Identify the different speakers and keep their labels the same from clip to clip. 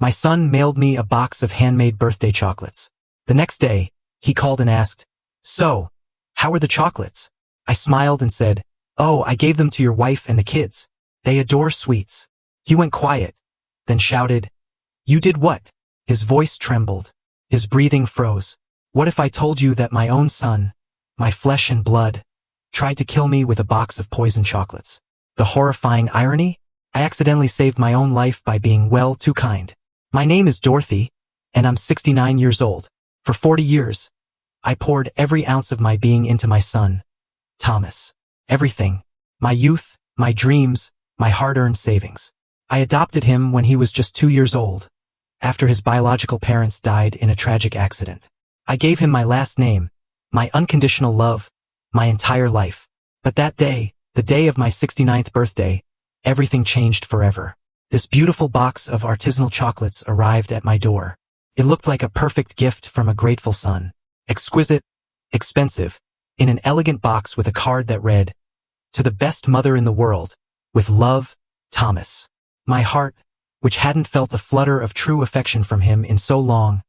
Speaker 1: My son mailed me a box of handmade birthday chocolates. The next day, he called and asked, "So, how are the chocolates?" I smiled and said, "Oh, I gave them to your wife and the kids. They adore sweets." He went quiet, then shouted, "You did what?" His voice trembled. His breathing froze. "What if I told you that my own son, my flesh and blood, tried to kill me with a box of poison chocolates?" The horrifying irony? I accidentally saved my own life by being well too kind. My name is Dorothy, and I'm 69 years old. For 40 years, I poured every ounce of my being into my son, Thomas. Everything. My youth, my dreams, my hard-earned savings. I adopted him when he was just 2 years old, after his biological parents died in a tragic accident. I gave him my last name, my unconditional love, my entire life. But that day, the day of my 69th birthday, everything changed forever. This beautiful box of artisanal chocolates arrived at my door. It looked like a perfect gift from a grateful son. Exquisite, expensive, in an elegant box with a card that read, "To the best mother in the world, with love, Thomas." My heart, which hadn't felt a flutter of true affection from him in so long,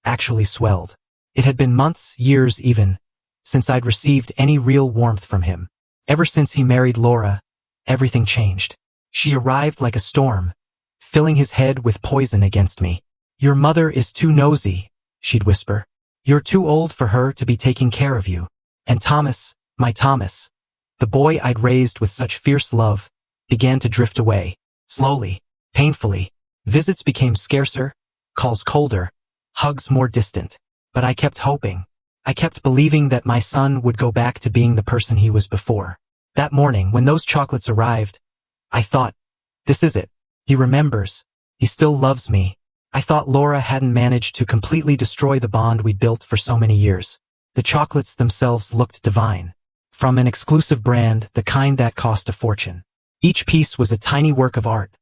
Speaker 1: actually swelled. It had been months, years even, since I'd received any real warmth from him. Ever since he married Laura, everything changed. She arrived like a storm, filling his head with poison against me. "Your mother is too nosy," she'd whisper. "You're too old for her to be taking care of you." And Thomas, my Thomas, the boy I'd raised with such fierce love, began to drift away. Slowly, painfully. Visits became scarcer, calls colder, hugs more distant. But I kept hoping. I kept believing that my son would go back to being the person he was before. That morning, when those chocolates arrived, I thought, this is it. He remembers. He still loves me. I thought Laura hadn't managed to completely destroy the bond we'd built for so many years. The chocolates themselves looked divine. From an exclusive brand, the kind that cost a fortune. Each piece was a tiny work of art,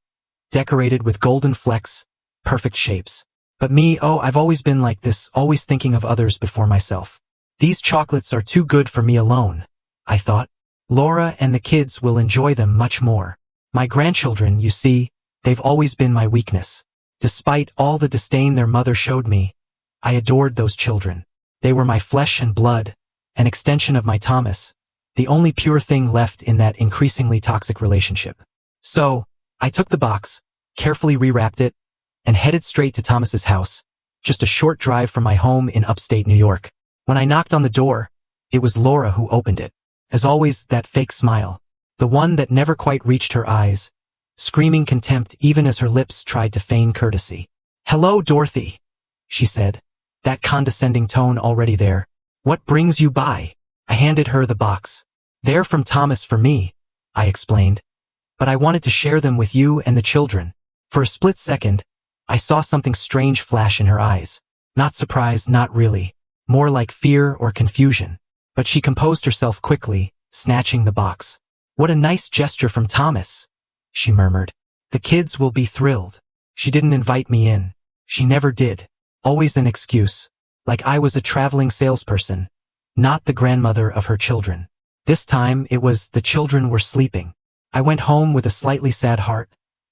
Speaker 1: decorated with golden flecks, perfect shapes. But me, oh, I've always been like this, always thinking of others before myself. These chocolates are too good for me alone, I thought. Laura and the kids will enjoy them much more. My grandchildren, you see, they've always been my weakness. Despite all the disdain their mother showed me, I adored those children. They were my flesh and blood, an extension of my Thomas, the only pure thing left in that increasingly toxic relationship. So, I took the box, carefully rewrapped it, and headed straight to Thomas's house, just a short drive from my home in upstate New York. When I knocked on the door, it was Laura who opened it. As always, that fake smile, the one that never quite reached her eyes, screaming contempt even as her lips tried to feign courtesy. "Hello, Dorothy," she said, that condescending tone already there. "What brings you by?" I handed her the box. "They're from Thomas for me," I explained. "But I wanted to share them with you and the children." For a split second, I saw something strange flash in her eyes. Not surprise, not really. More like fear or confusion. But she composed herself quickly, snatching the box. "What a nice gesture from Thomas," she murmured. "The kids will be thrilled." She didn't invite me in. She never did. Always an excuse. Like I was a traveling salesperson, not the grandmother of her children. This time, it was the children were sleeping. I went home with a slightly sad heart,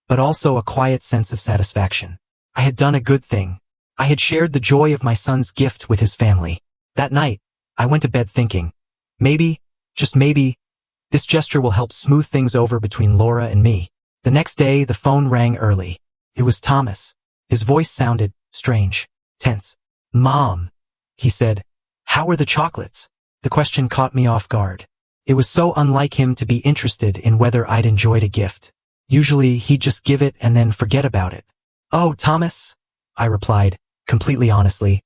Speaker 1: but also a quiet sense of satisfaction. I had done a good thing. I had shared the joy of my son's gift with his family. That night, I went to bed thinking, maybe, just maybe, this gesture will help smooth things over between Laura and me. The next day, the phone rang early. It was Thomas. His voice sounded strange, tense. "Mom," he said, "how are the chocolates?" The question caught me off guard. It was so unlike him to be interested in whether I'd enjoyed a gift. Usually, he'd just give it and then forget about it. "Oh, Thomas," I replied, completely honestly.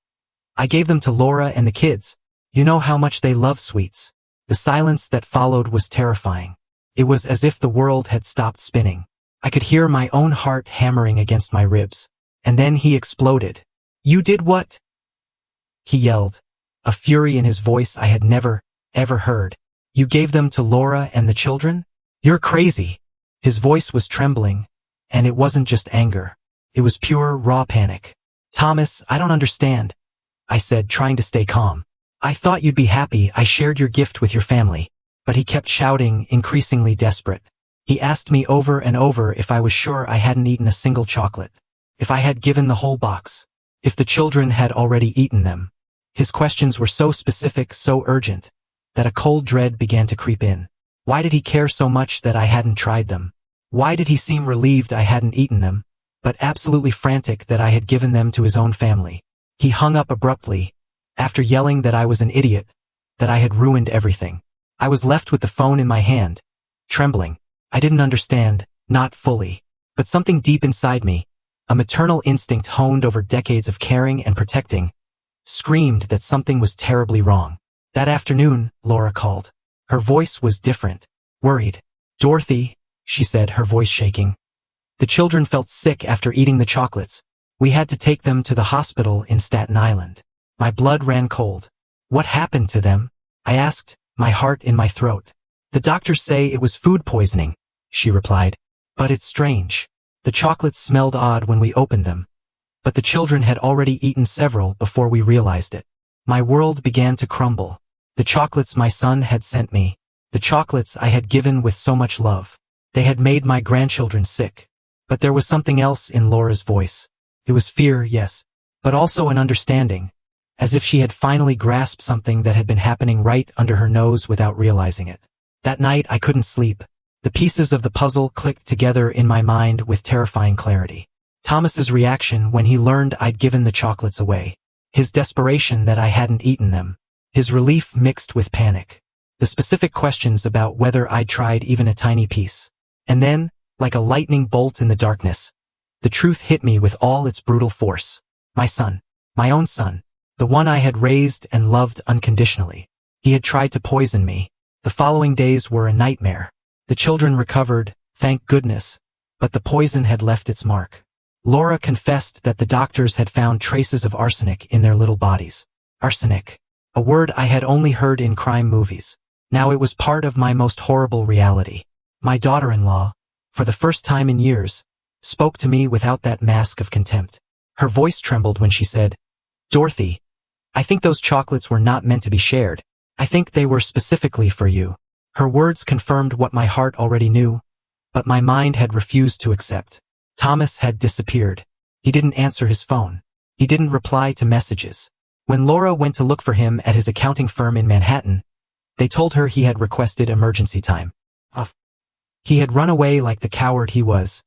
Speaker 1: "I gave them to Laura and the kids. You know how much they love sweets." The silence that followed was terrifying. It was as if the world had stopped spinning. I could hear my own heart hammering against my ribs. And then he exploded. "You did what?" he yelled, a fury in his voice I had never, ever heard. "You gave them to Laura and the children? You're crazy." His voice was trembling, and it wasn't just anger. It was pure, raw panic. "Thomas, I don't understand," I said, trying to stay calm. "I thought you'd be happy I shared your gift with your family." But he kept shouting, increasingly desperate. He asked me over and over if I was sure I hadn't eaten a single chocolate. If I had given the whole box. If the children had already eaten them. His questions were so specific, so urgent, that a cold dread began to creep in. Why did he care so much that I hadn't tried them? Why did he seem relieved I hadn't eaten them, but absolutely frantic that I had given them to his own family? He hung up abruptly, after yelling that I was an idiot, that I had ruined everything. I was left with the phone in my hand, trembling. I didn't understand, not fully, but something deep inside me, a maternal instinct honed over decades of caring and protecting, screamed that something was terribly wrong. That afternoon, Laura called. Her voice was different, worried. "Dorothy," she said, her voice shaking. "The children felt sick after eating the chocolates. We had to take them to the hospital in Staten Island." My blood ran cold. "What happened to them?" I asked, my heart in my throat. "The doctors say it was food poisoning," she replied. "But it's strange. The chocolates smelled odd when we opened them. But the children had already eaten several before we realized it." My world began to crumble. The chocolates my son had sent me. The chocolates I had given with so much love. They had made my grandchildren sick. But there was something else in Laura's voice. It was fear, yes, but also an understanding, as if she had finally grasped something that had been happening right under her nose without realizing it. That night I couldn't sleep. The pieces of the puzzle clicked together in my mind with terrifying clarity. Thomas's reaction when he learned I'd given the chocolates away. His desperation that I hadn't eaten them. His relief mixed with panic. The specific questions about whether I'd tried even a tiny piece. And then, like a lightning bolt in the darkness, the truth hit me with all its brutal force. My son. My own son. The one I had raised and loved unconditionally. He had tried to poison me. The following days were a nightmare. The children recovered, thank goodness, but the poison had left its mark. Laura confessed that the doctors had found traces of arsenic in their little bodies. Arsenic. A word I had only heard in crime movies. Now it was part of my most horrible reality. My daughter-in-law, for the first time in years, spoke to me without that mask of contempt. Her voice trembled when she said, "Dorothy, I think those chocolates were not meant to be shared. I think they were specifically for you." Her words confirmed what my heart already knew, but my mind had refused to accept. Thomas had disappeared. He didn't answer his phone. He didn't reply to messages. When Laura went to look for him at his accounting firm in Manhattan, they told her he had requested emergency time off. He had run away like the coward he was,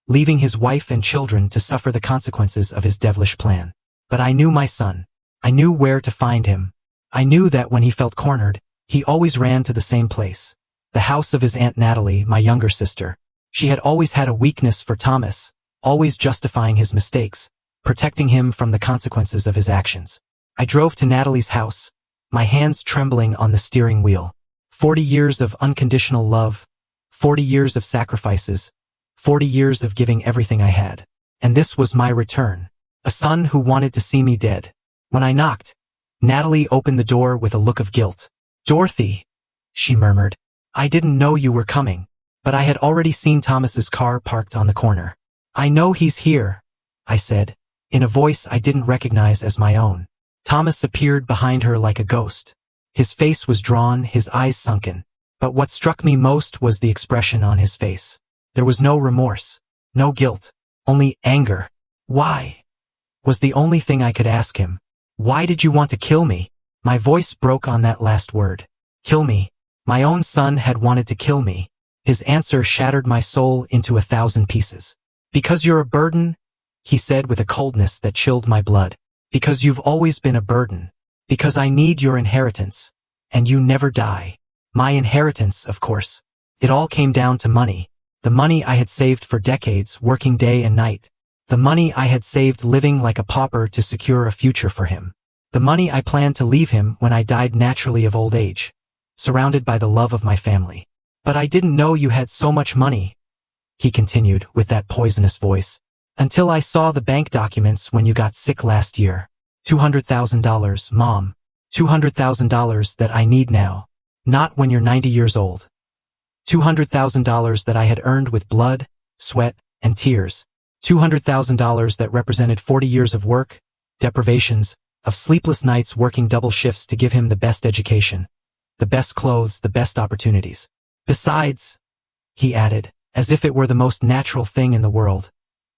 Speaker 1: leaving his wife and children to suffer the consequences of his devilish plan. But I knew my son. I knew where to find him. I knew that when he felt cornered, he always ran to the same place. The house of his Aunt Natalie, my younger sister. She had always had a weakness for Thomas, always justifying his mistakes, protecting him from the consequences of his actions. I drove to Natalie's house, my hands trembling on the steering wheel. 40 years of unconditional love, 40 years of sacrifices, 40 years of giving everything I had. And this was my return. A son who wanted to see me dead. When I knocked, Natalie opened the door with a look of guilt. "Dorothy," she murmured, "I didn't know you were coming." But I had already seen Thomas's car parked on the corner. "I know he's here," I said, in a voice I didn't recognize as my own. Thomas appeared behind her like a ghost. His face was drawn, his eyes sunken. But what struck me most was the expression on his face. There was no remorse, no guilt, only anger. "Why?" was the only thing I could ask him. "Why did you want to kill me?" My voice broke on that last word. Kill me. My own son had wanted to kill me. His answer shattered my soul into 1,000 pieces. "Because you're a burden," he said with a coldness that chilled my blood. "Because you've always been a burden. Because I need your inheritance. And you never die." My inheritance, of course. It all came down to money. The money I had saved for decades, working day and night. The money I had saved living like a pauper to secure a future for him. The money I planned to leave him when I died naturally of old age, surrounded by the love of my family. "But I didn't know you had so much money," he continued with that poisonous voice, "until I saw the bank documents when you got sick last year. $200,000, Mom. $200,000 that I need now. Not when you're 90 years old. $200,000 that I had earned with blood, sweat, and tears. $200,000 that represented 40 years of work, deprivations, of sleepless nights working double shifts to give him the best education, the best clothes, the best opportunities. Besides," he added, as if it were the most natural thing in the world,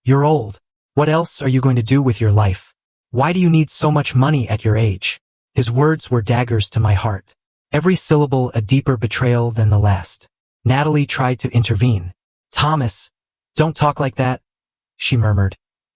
Speaker 1: "you're old. What else are you going to do with your life? Why do you need so much money at your age? His words were daggers to my heart. Every syllable a deeper betrayal than the last. Natalie tried to intervene. Thomas, don't talk like that, she murmured.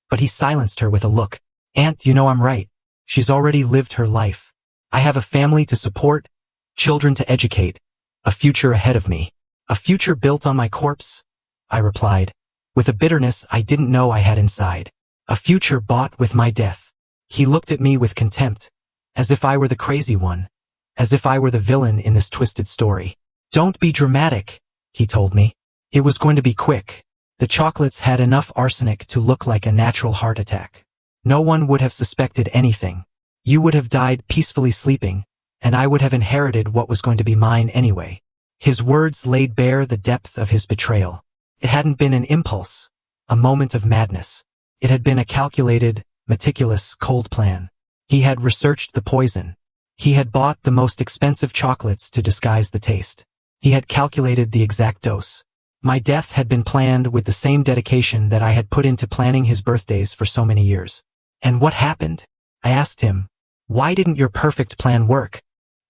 Speaker 1: But he silenced her with a look. Aunt, you know I'm right. She's already lived her life. I have a family to support, children to educate, a future ahead of me. A future built on my corpse, I replied, with a bitterness I didn't know I had inside. A future bought with my death. He looked at me with contempt, as if I were the crazy one, as if I were the villain in this twisted story. Don't be dramatic, he told me. It was going to be quick. The chocolates had enough arsenic to look like a natural heart attack. No one would have suspected anything. You would have died peacefully sleeping, and I would have inherited what was going to be mine anyway. His words laid bare the depth of his betrayal. It hadn't been an impulse, a moment of madness. It had been a calculated, meticulous, cold plan. He had researched the poison. He had bought the most expensive chocolates to disguise the taste. He had calculated the exact dose. My death had been planned with the same dedication that I had put into planning his birthdays for so many years. And what happened? I asked him. Why didn't your perfect plan work?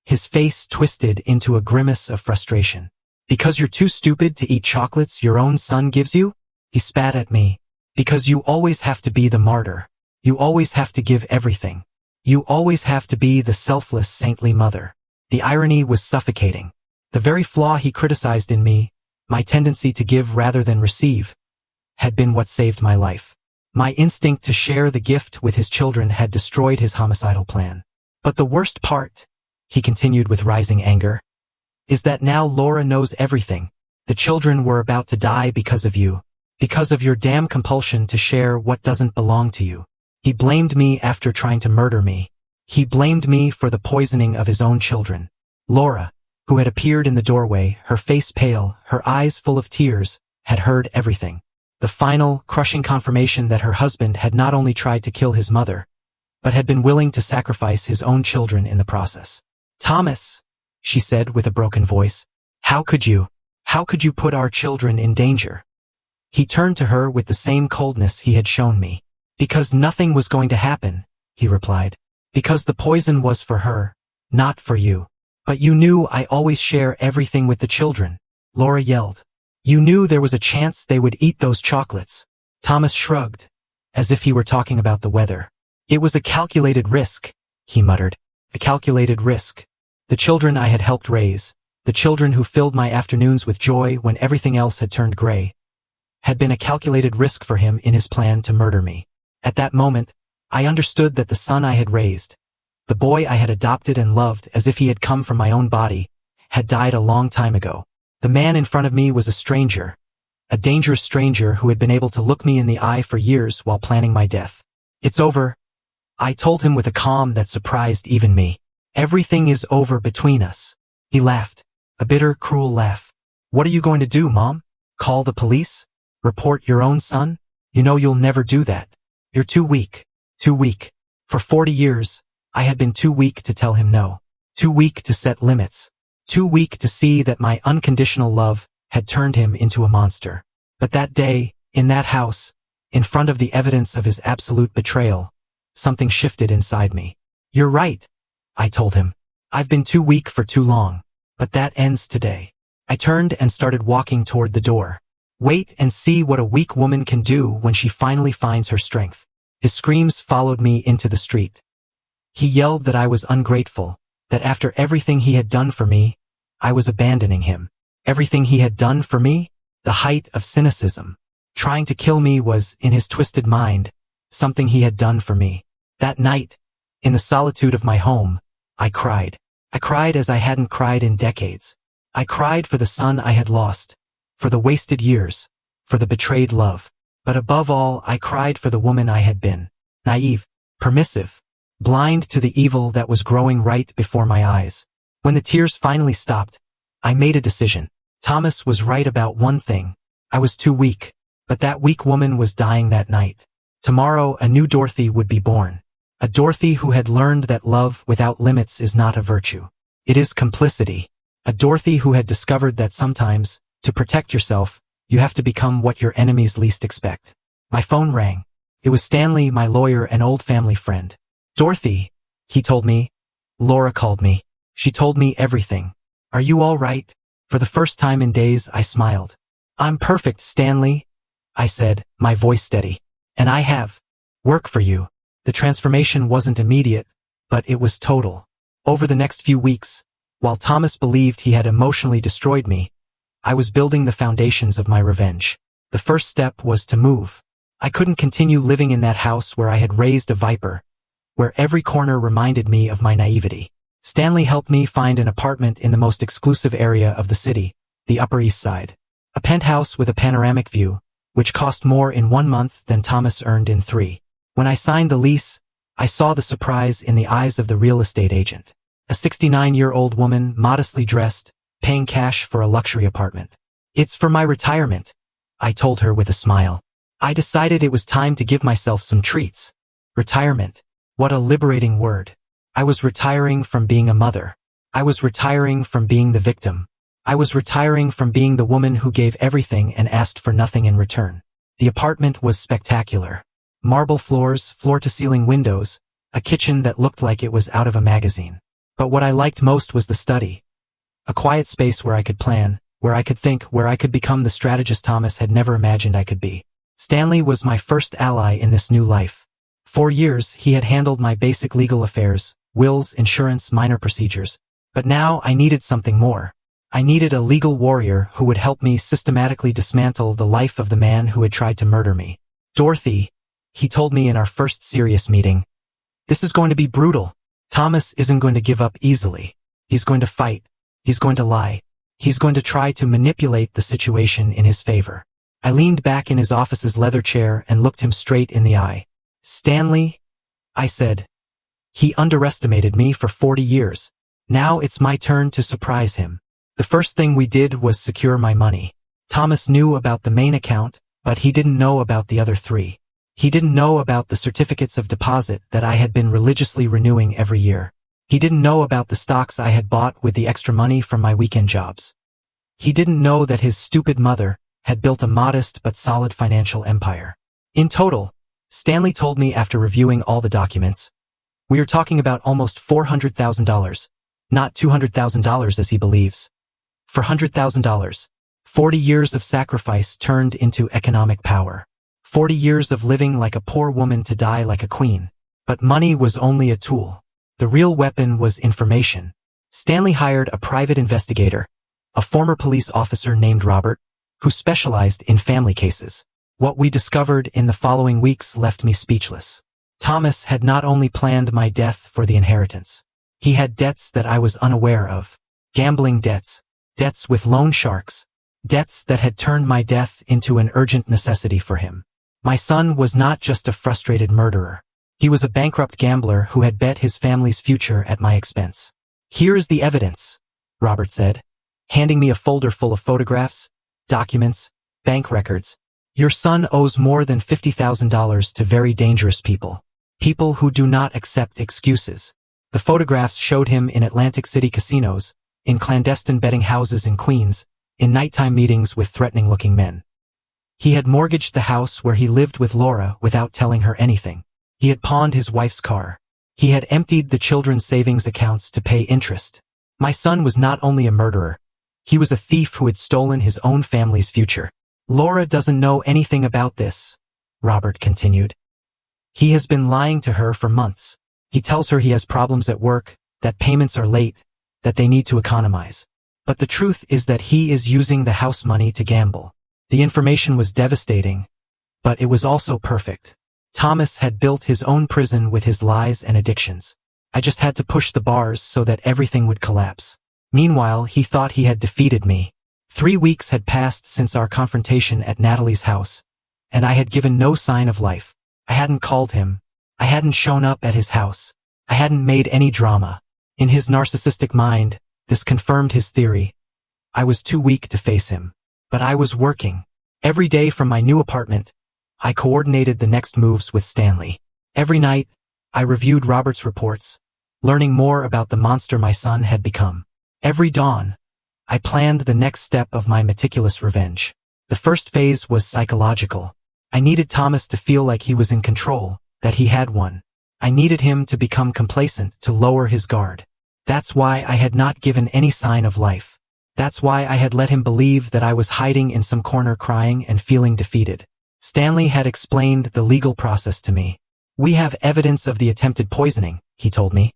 Speaker 1: His face twisted into a grimace of frustration. Because you're too stupid to eat chocolates your own son gives you? He spat at me. Because you always have to be the martyr. You always have to give everything. You always have to be the selfless saintly mother. The irony was suffocating. The very flaw he criticized in me, my tendency to give rather than receive, had been what saved my life. My instinct to share the gift with his children had destroyed his homicidal plan. But the worst part, he continued with rising anger, is that now Laura knows everything. The children were about to die because of you, because of your damn compulsion to share what doesn't belong to you. He blamed me after trying to murder me. He blamed me for the poisoning of his own children. Laura, who had appeared in the doorway, her face pale, her eyes full of tears, had heard everything. The final, crushing confirmation that her husband had not only tried to kill his mother, but had been willing to sacrifice his own children in the process. Thomas, she said with a broken voice, how could you put our children in danger? He turned to her with the same coldness he had shown me. Because nothing was going to happen, he replied. Because the poison was for her, not for you. But you knew I always share everything with the children, Laura yelled. You knew there was a chance they would eat those chocolates. Thomas shrugged, as if he were talking about the weather. It was a calculated risk, he muttered. A calculated risk. The children I had helped raise, the children who filled my afternoons with joy when everything else had turned gray, had been a calculated risk for him in his plan to murder me. At that moment, I understood that the son I had raised, the boy I had adopted and loved as if he had come from my own body, had died a long time ago. The man in front of me was a stranger, a dangerous stranger who had been able to look me in the eye for years while planning my death. It's over, I told him with a calm that surprised even me. Everything is over between us. He laughed, a bitter, cruel laugh. What are you going to do, Mom? Call the police? Report your own son? You know you'll never do that. You're too weak. Too weak. For 40 years, I had been too weak to tell him no. Too weak to set limits. Too weak to see that my unconditional love had turned him into a monster. But that day, in that house, in front of the evidence of his absolute betrayal, something shifted inside me. You're right, I told him. I've been too weak for too long. But that ends today. I turned and started walking toward the door. Wait and see what a weak woman can do when she finally finds her strength. His screams followed me into the street. He yelled that I was ungrateful, that after everything he had done for me, I was abandoning him. Everything he had done for me? The height of cynicism. Trying to kill me was, in his twisted mind, something he had done for me. That night, in the solitude of my home, I cried. I cried as I hadn't cried in decades. I cried for the son I had lost, for the wasted years, for the betrayed love. But above all, I cried for the woman I had been. Naive, permissive, blind to the evil that was growing right before my eyes. When the tears finally stopped, I made a decision. Thomas was right about one thing. I was too weak. But that weak woman was dying that night. Tomorrow a new Dorothy would be born. A Dorothy who had learned that love without limits is not a virtue. It is complicity. A Dorothy who had discovered that sometimes, to protect yourself, you have to become what your enemies least expect. My phone rang. It was Stanley, my lawyer and old family friend. Dorothy, he told me. Laura called me. She told me everything. Are you all right? For the first time in days, I smiled. I'm perfect, Stanley, I said, my voice steady. And I have work for you. The transformation wasn't immediate, but it was total. Over the next few weeks, while Thomas believed he had emotionally destroyed me, I was building the foundations of my revenge. The first step was to move. I couldn't continue living in that house where I had raised a viper, where every corner reminded me of my naivety. Stanley helped me find an apartment in the most exclusive area of the city, the Upper East Side. A penthouse with a panoramic view, which cost more in 1 month than Thomas earned in 3. When I signed the lease, I saw the surprise in the eyes of the real estate agent. A 69-year-old woman, modestly dressed, paying cash for a luxury apartment. It's for my retirement, I told her with a smile. I decided it was time to give myself some treats. Retirement. What a liberating word. I was retiring from being a mother. I was retiring from being the victim. I was retiring from being the woman who gave everything and asked for nothing in return. The apartment was spectacular. Marble floors, floor-to-ceiling windows, a kitchen that looked like it was out of a magazine. But what I liked most was the study. A quiet space where I could plan, where I could think, where I could become the strategist Thomas had never imagined I could be. Stanley was my first ally in this new life. For years, he had handled my basic legal affairs, wills, insurance, minor procedures. But now I needed something more. I needed a legal warrior who would help me systematically dismantle the life of the man who had tried to murder me. Dorothy, he told me in our first serious meeting, this is going to be brutal. Thomas isn't going to give up easily. He's going to fight. He's going to lie. He's going to try to manipulate the situation in his favor. I leaned back in his office's leather chair and looked him straight in the eye. Stanley, I said. He underestimated me for 40 years. Now it's my turn to surprise him. The first thing we did was secure my money. Thomas knew about the main account, but he didn't know about the other 3. He didn't know about the certificates of deposit that I had been religiously renewing every year. He didn't know about the stocks I had bought with the extra money from my weekend jobs. He didn't know that his stupid mother had built a modest but solid financial empire. In total, Stanley told me after reviewing all the documents, we are talking about almost $400,000, not $200,000 as he believes. $400,000. 40 years of sacrifice turned into economic power. 40 years of living like a poor woman to die like a queen. But money was only a tool. The real weapon was information. Stanley hired a private investigator, a former police officer named Robert, who specialized in family cases. What we discovered in the following weeks left me speechless. Thomas had not only planned my death for the inheritance. He had debts that I was unaware of. Gambling debts. Debts with loan sharks. Debts that had turned my death into an urgent necessity for him. My son was not just a frustrated murderer. He was a bankrupt gambler who had bet his family's future at my expense. Here is the evidence, Robert said, handing me a folder full of photographs, documents, bank records. Your son owes more than $50,000 to very dangerous people. People who do not accept excuses. The photographs showed him in Atlantic City casinos, in clandestine betting houses in Queens, in nighttime meetings with threatening-looking men. He had mortgaged the house where he lived with Laura without telling her anything. He had pawned his wife's car. He had emptied the children's savings accounts to pay interest. My son was not only a murderer, he was a thief who had stolen his own family's future. Laura doesn't know anything about this, Robert continued. He has been lying to her for months. He tells her he has problems at work, that payments are late, that they need to economize. But the truth is that he is using the house money to gamble. The information was devastating, but it was also perfect. Thomas had built his own prison with his lies and addictions. I just had to push the bars so that everything would collapse. Meanwhile, he thought he had defeated me. 3 weeks had passed since our confrontation at Natalie's house, and I had given no sign of life. I hadn't called him. I hadn't shown up at his house. I hadn't made any drama. In his narcissistic mind, this confirmed his theory. I was too weak to face him. But I was working. Every day from my new apartment, I coordinated the next moves with Stanley. Every night, I reviewed Robert's reports, learning more about the monster my son had become. Every dawn, I planned the next step of my meticulous revenge. The first phase was psychological. I needed Thomas to feel like he was in control, that he had one. I needed him to become complacent, to lower his guard. That's why I had not given any sign of life. That's why I had let him believe that I was hiding in some corner crying and feeling defeated. Stanley had explained the legal process to me. We have evidence of the attempted poisoning, he told me.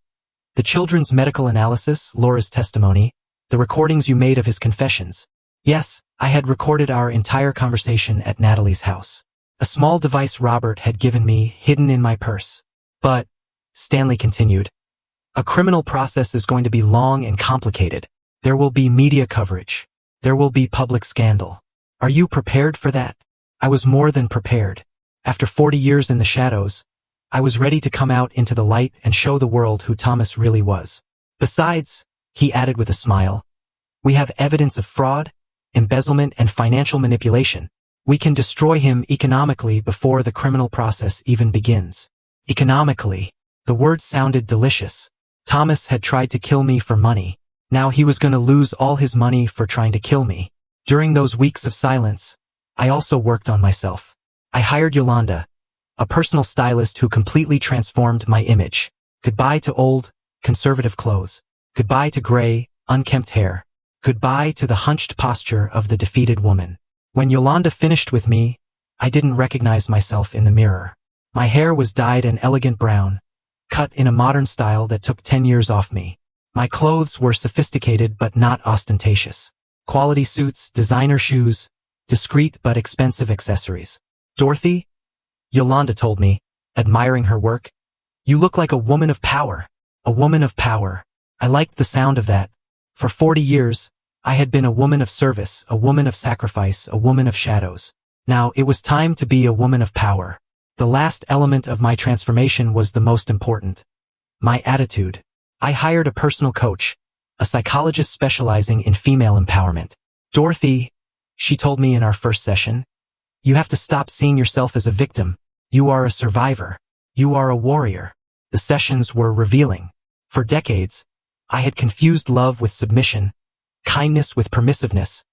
Speaker 1: The children's medical analysis, Laura's testimony, the recordings you made of his confessions. Yes, I had recorded our entire conversation at Natalie's house. A small device Robert had given me, hidden in my purse. But, Stanley continued, a criminal process is going to be long and complicated. There will be media coverage. There will be public scandal. Are you prepared for that? I was more than prepared. After 40 years in the shadows, I was ready to come out into the light and show the world who Thomas really was. Besides, he added with a smile, we have evidence of fraud, embezzlement, and financial manipulation. We can destroy him economically before the criminal process even begins. Economically. The word sounded delicious. Thomas had tried to kill me for money. Now he was going to lose all his money for trying to kill me. During those weeks of silence, I also worked on myself. I hired Yolanda, a personal stylist who completely transformed my image. Goodbye to old, conservative clothes. Goodbye to gray, unkempt hair. Goodbye to the hunched posture of the defeated woman. When Yolanda finished with me, I didn't recognize myself in the mirror. My hair was dyed an elegant brown, cut in a modern style that took 10 years off me. My clothes were sophisticated but not ostentatious. Quality suits, designer shoes, discreet but expensive accessories. Dorothy, Yolanda told me, admiring her work, you look like a woman of power. A woman of power. I liked the sound of that. For 40 years, I had been a woman of service, a woman of sacrifice, a woman of shadows. Now it was time to be a woman of power. The last element of my transformation was the most important. My attitude. I hired a personal coach, a psychologist specializing in female empowerment. Dorothy, she told me in our first session, you have to stop seeing yourself as a victim. You are a survivor. You are a warrior. The sessions were revealing. For decades, I had confused love with submission, kindness with permissiveness,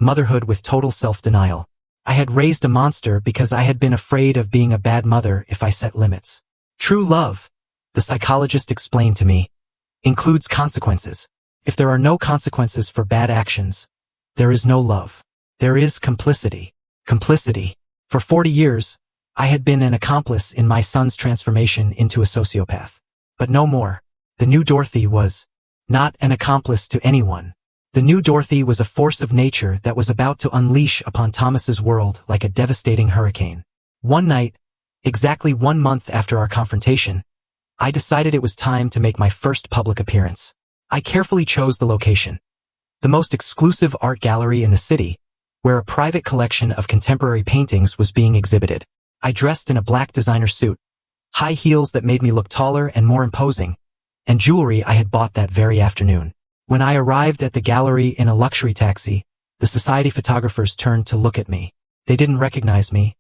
Speaker 1: motherhood with total self-denial. I had raised a monster because I had been afraid of being a bad mother if I set limits. True love, the psychologist explained to me, includes consequences. If there are no consequences for bad actions, there is no love. There is complicity. Complicity. For 40 years, I had been an accomplice in my son's transformation into a sociopath. But no more. The new Dorothy was not an accomplice to anyone. The new Dorothy was a force of nature that was about to unleash upon Thomas's world like a devastating hurricane. One night, exactly 1 month after our confrontation, I decided it was time to make my first public appearance. I carefully chose the location. The most exclusive art gallery in the city, where a private collection of contemporary paintings was being exhibited. I dressed in a black designer suit, high heels that made me look taller and more imposing, and jewelry I had bought that very afternoon. When I arrived at the gallery in a luxury taxi, the society photographers turned to look at me. They didn't recognize me,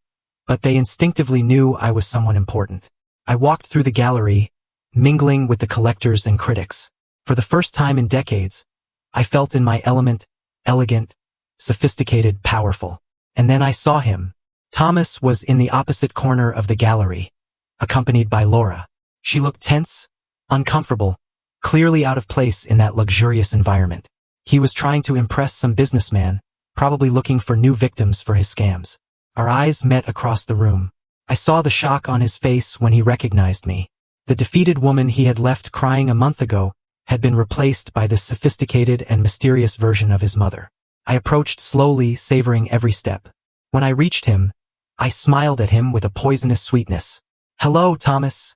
Speaker 1: but they instinctively knew I was someone important. I walked through the gallery, mingling with the collectors and critics. For the first time in decades, I felt in my element, elegant, sophisticated, powerful. And then I saw him. Thomas was in the opposite corner of the gallery, accompanied by Laura. She looked tense, uncomfortable, clearly out of place in that luxurious environment. He was trying to impress some businessman, probably looking for new victims for his scams. Our eyes met across the room. I saw the shock on his face when he recognized me. The defeated woman he had left crying a month ago had been replaced by this sophisticated and mysterious version of his mother. I approached slowly, savoring every step. When I reached him, I smiled at him with a poisonous sweetness. "Hello, Thomas,"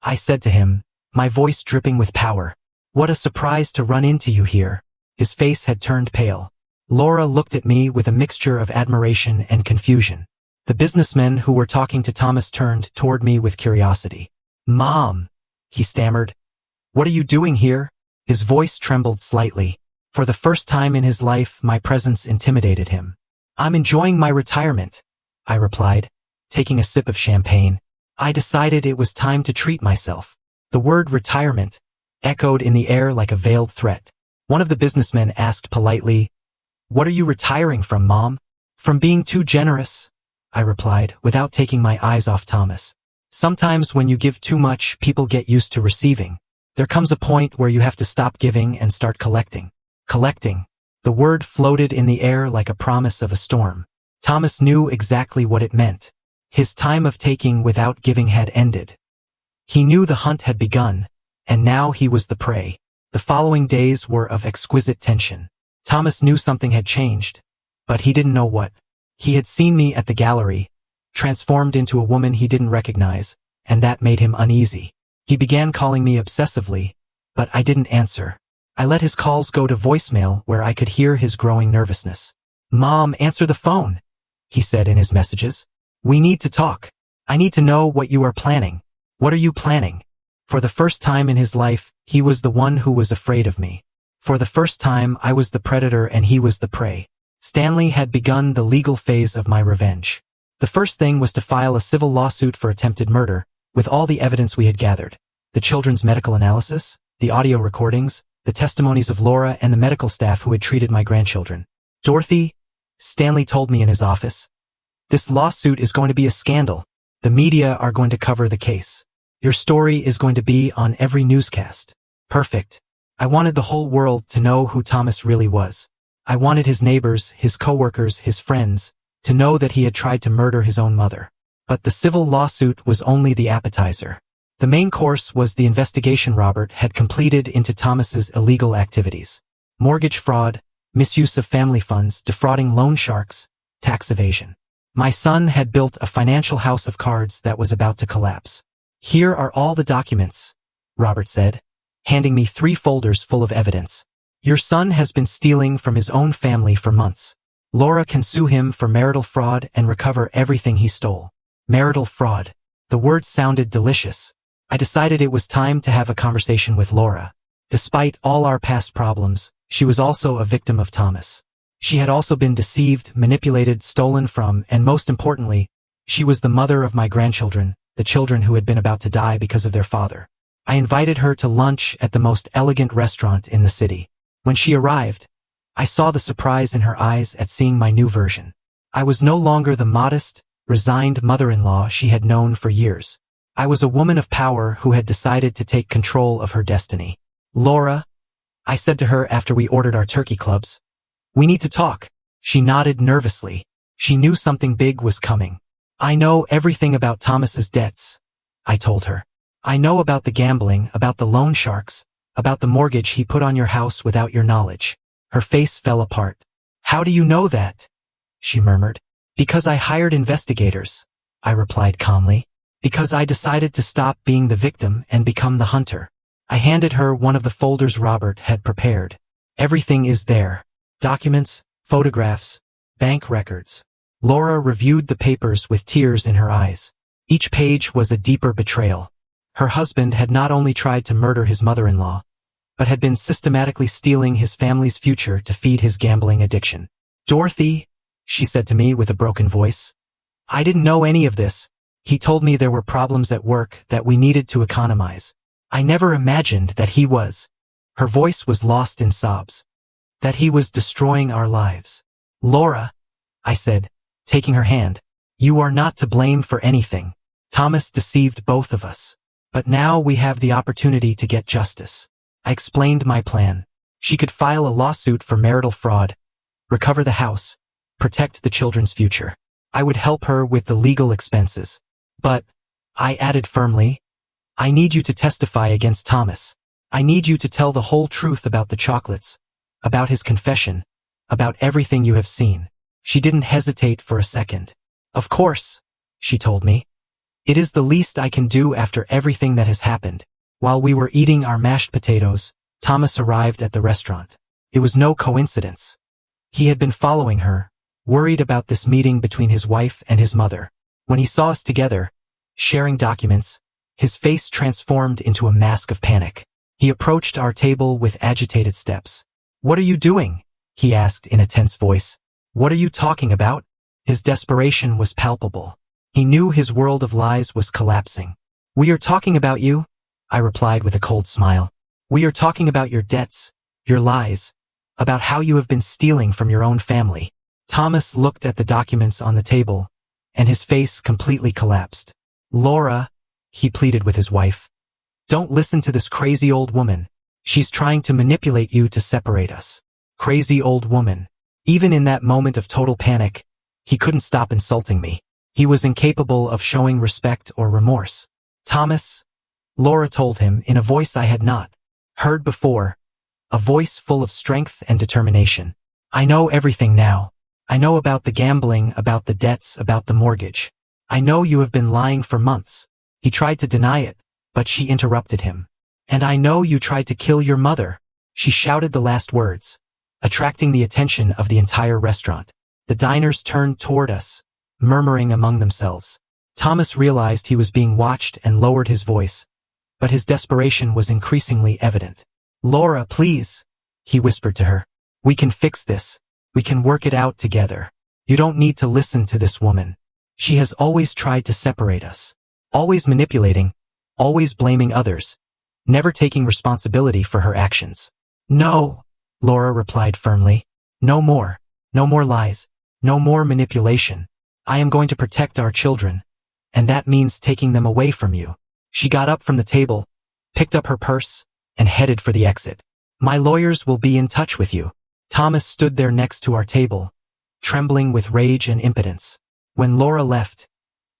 Speaker 1: I said to him, my voice dripping with power. "What a surprise to run into you here." His face had turned pale. Laura looked at me with a mixture of admiration and confusion. The businessmen who were talking to Thomas turned toward me with curiosity. "Mom," he stammered. "What are you doing here?" His voice trembled slightly. For the first time in his life, my presence intimidated him. "I'm enjoying my retirement," I replied, taking a sip of champagne. I decided it was time to treat myself. The word retirement echoed in the air like a veiled threat. One of the businessmen asked politely, "What are you retiring from, Mom?" "From being too generous," I replied, without taking my eyes off Thomas. Sometimes when you give too much, people get used to receiving. There comes a point where you have to stop giving and start collecting. Collecting. The word floated in the air like a promise of a storm. Thomas knew exactly what it meant. His time of taking without giving had ended. He knew the hunt had begun, and now he was the prey. The following days were of exquisite tension. Thomas knew something had changed, but he didn't know what. He had seen me at the gallery, transformed into a woman he didn't recognize, and that made him uneasy. He began calling me obsessively, but I didn't answer. I let his calls go to voicemail where I could hear his growing nervousness. "Mom, answer the phone," he said in his messages. "We need to talk. I need to know what you are planning. What are you planning?" For the first time in his life, he was the one who was afraid of me. For the first time, I was the predator and he was the prey. Stanley had begun the legal phase of my revenge. The first thing was to file a civil lawsuit for attempted murder, with all the evidence we had gathered. The children's medical analysis, the audio recordings, the testimonies of Laura and the medical staff who had treated my grandchildren. "Dorothy," Stanley told me in his office, "this lawsuit is going to be a scandal. The media are going to cover the case. Your story is going to be on every newscast." Perfect. I wanted the whole world to know who Thomas really was. I wanted his neighbors, his coworkers, his friends, to know that he had tried to murder his own mother. But the civil lawsuit was only the appetizer. The main course was the investigation Robert had completed into Thomas's illegal activities. Mortgage fraud, misuse of family funds, defrauding loan sharks, tax evasion. My son had built a financial house of cards that was about to collapse. "Here are all the documents," Robert said, handing me 3 folders full of evidence. "Your son has been stealing from his own family for months. Laura can sue him for marital fraud and recover everything he stole." Marital fraud. The word sounded delicious. I decided it was time to have a conversation with Laura. Despite all our past problems, she was also a victim of Thomas. She had also been deceived, manipulated, stolen from, and most importantly, she was the mother of my grandchildren, the children who had been about to die because of their father. I invited her to lunch at the most elegant restaurant in the city. When she arrived, I saw the surprise in her eyes at seeing my new version. I was no longer the modest, resigned mother-in-law she had known for years. I was a woman of power who had decided to take control of her destiny. "Laura," I said to her after we ordered our turkey clubs, "we need to talk." She nodded nervously. She knew something big was coming. "I know everything about Thomas's debts," I told her. "I know about the gambling, about the loan sharks, about the mortgage he put on your house without your knowledge." Her face fell apart. "How do you know that?" she murmured. "Because I hired investigators," I replied calmly. "Because I decided to stop being the victim and become the hunter." I handed her one of the folders Robert had prepared. "Everything is there. Documents, photographs, bank records." Laura reviewed the papers with tears in her eyes. Each page was a deeper betrayal. Her husband had not only tried to murder his mother-in-law, but had been systematically stealing his family's future to feed his gambling addiction. "Dorothy," she said to me with a broken voice, "I didn't know any of this. He told me there were problems at work that we needed to economize. I never imagined that he was." Her voice was lost in sobs. "That he was destroying our lives." "Laura," I said, taking her hand, "you are not to blame for anything. Thomas deceived both of us. But now we have the opportunity to get justice." I explained my plan. She could file a lawsuit for marital fraud, recover the house, protect the children's future. I would help her with the legal expenses. "But," I added firmly, "I need you to testify against Thomas. I need you to tell the whole truth about the chocolates, about his confession, about everything you have seen." She didn't hesitate for a second. "Of course," she told me. "It is the least I can do after everything that has happened." While we were eating our mashed potatoes, Thomas arrived at the restaurant. It was no coincidence. He had been following her, worried about this meeting between his wife and his mother. When he saw us together, sharing documents, his face transformed into a mask of panic. He approached our table with agitated steps. "What are you doing?" he asked in a tense voice. "What are you talking about?" His desperation was palpable. He knew his world of lies was collapsing. "We are talking about you," I replied with a cold smile. "We are talking about your debts, your lies, about how you have been stealing from your own family." Thomas looked at the documents on the table, and his face completely collapsed. "Laura," he pleaded with his wife, "don't listen to this crazy old woman. She's trying to manipulate you to separate us." Crazy old woman. Even in that moment of total panic, he couldn't stop insulting me. He was incapable of showing respect or remorse. "Thomas," Laura told him in a voice I had not heard before, a voice full of strength and determination. "I know everything now. I know about the gambling, about the debts, about the mortgage. I know you have been lying for months." He tried to deny it, but she interrupted him. "And I know you tried to kill your mother." She shouted the last words, attracting the attention of the entire restaurant. The diners turned toward us, murmuring among themselves. Thomas realized he was being watched and lowered his voice, but his desperation was increasingly evident. "Laura, please," he whispered to her. "We can fix this. We can work it out together. You don't need to listen to this woman. She has always tried to separate us. Always manipulating, always blaming others, never taking responsibility for her actions." "No," Laura replied firmly. "No more. No more lies. No more manipulation. I am going to protect our children, and that means taking them away from you." She got up from the table, picked up her purse, and headed for the exit. "My lawyers will be in touch with you." Thomas stood there next to our table, trembling with rage and impotence. When Laura left,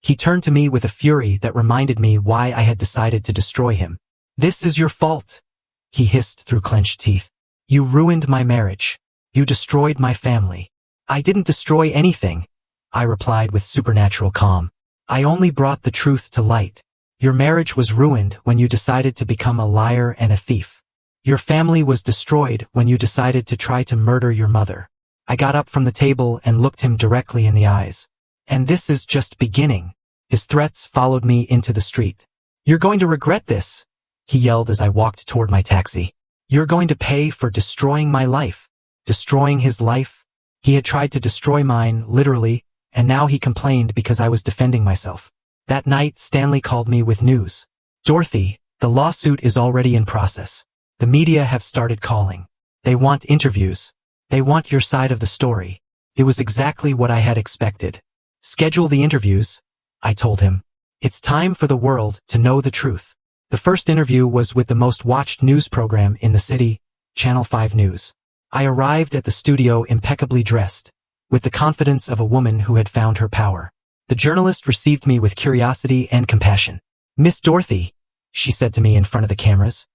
Speaker 1: he turned to me with a fury that reminded me why I had decided to destroy him. "This is your fault," he hissed through clenched teeth. "You ruined my marriage. You destroyed my family." "I didn't destroy anything," I replied with supernatural calm. "I only brought the truth to light. Your marriage was ruined when you decided to become a liar and a thief. Your family was destroyed when you decided to try to murder your mother." I got up from the table and looked him directly in the eyes. "And this is just beginning." His threats followed me into the street. "You're going to regret this," he yelled as I walked toward my taxi. "You're going to pay for destroying my life." Destroying his life? He had tried to destroy mine, literally, and now he complained because I was defending myself. That night, Stanley called me with news. "Dorothy, the lawsuit is already in process. The media have started calling. They want interviews. They want your side of the story." It was exactly what I had expected. "Schedule the interviews," I told him. "It's time for the world to know the truth." The first interview was with the most watched news program in the city, Channel 5 News. I arrived at the studio impeccably dressed, with the confidence of a woman who had found her power. The journalist received me with curiosity and compassion. "Miss Dorothy," she said to me in front of the cameras,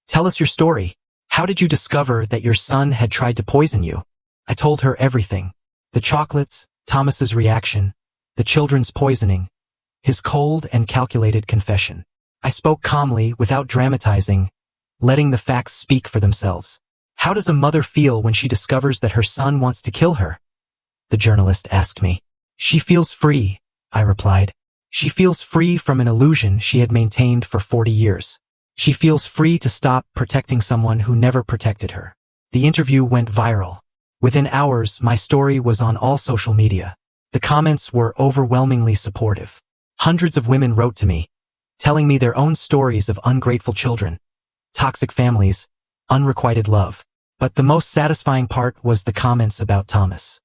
Speaker 1: "tell us your story. How did you discover that your son had tried to poison you?" I told her everything. The chocolates, Thomas's reaction, the children's poisoning, his cold and calculated confession. I spoke calmly, without dramatizing, letting the facts speak for themselves. "How does a mother feel when she discovers that her son wants to kill her?" the journalist asked me. "She feels free," I replied. "She feels free from an illusion she had maintained for 40 years. She feels free to stop protecting someone who never protected her." The interview went viral. Within hours, my story was on all social media. The comments were overwhelmingly supportive. Hundreds of women wrote to me, telling me their own stories of ungrateful children, toxic families, unrequited love. But the most satisfying part was the comments about Thomas.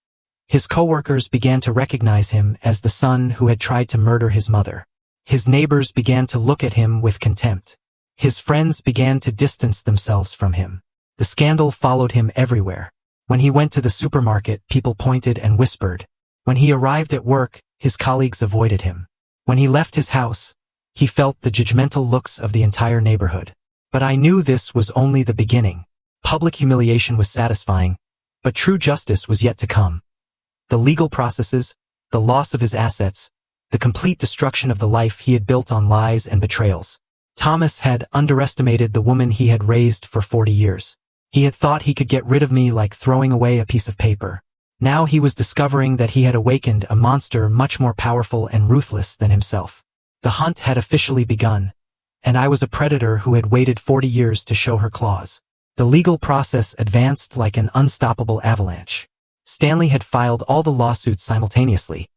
Speaker 1: His coworkers began to recognize him as the son who had tried to murder his mother. His neighbors began to look at him with contempt. His friends began to distance themselves from him. The scandal followed him everywhere. When he went to the supermarket, people pointed and whispered. When he arrived at work, his colleagues avoided him. When he left his house, he felt the judgmental looks of the entire neighborhood. But I knew this was only the beginning. Public humiliation was satisfying, but true justice was yet to come. The legal processes, the loss of his assets, the complete destruction of the life he had built on lies and betrayals. Thomas had underestimated the woman he had raised for 40 years. He had thought he could get rid of me like throwing away a piece of paper. Now he was discovering that he had awakened a monster much more powerful and ruthless than himself. The hunt had officially begun, and I was a predator who had waited 40 years to show her claws. The legal process advanced like an unstoppable avalanche. Stanley had filed all the lawsuits simultaneously.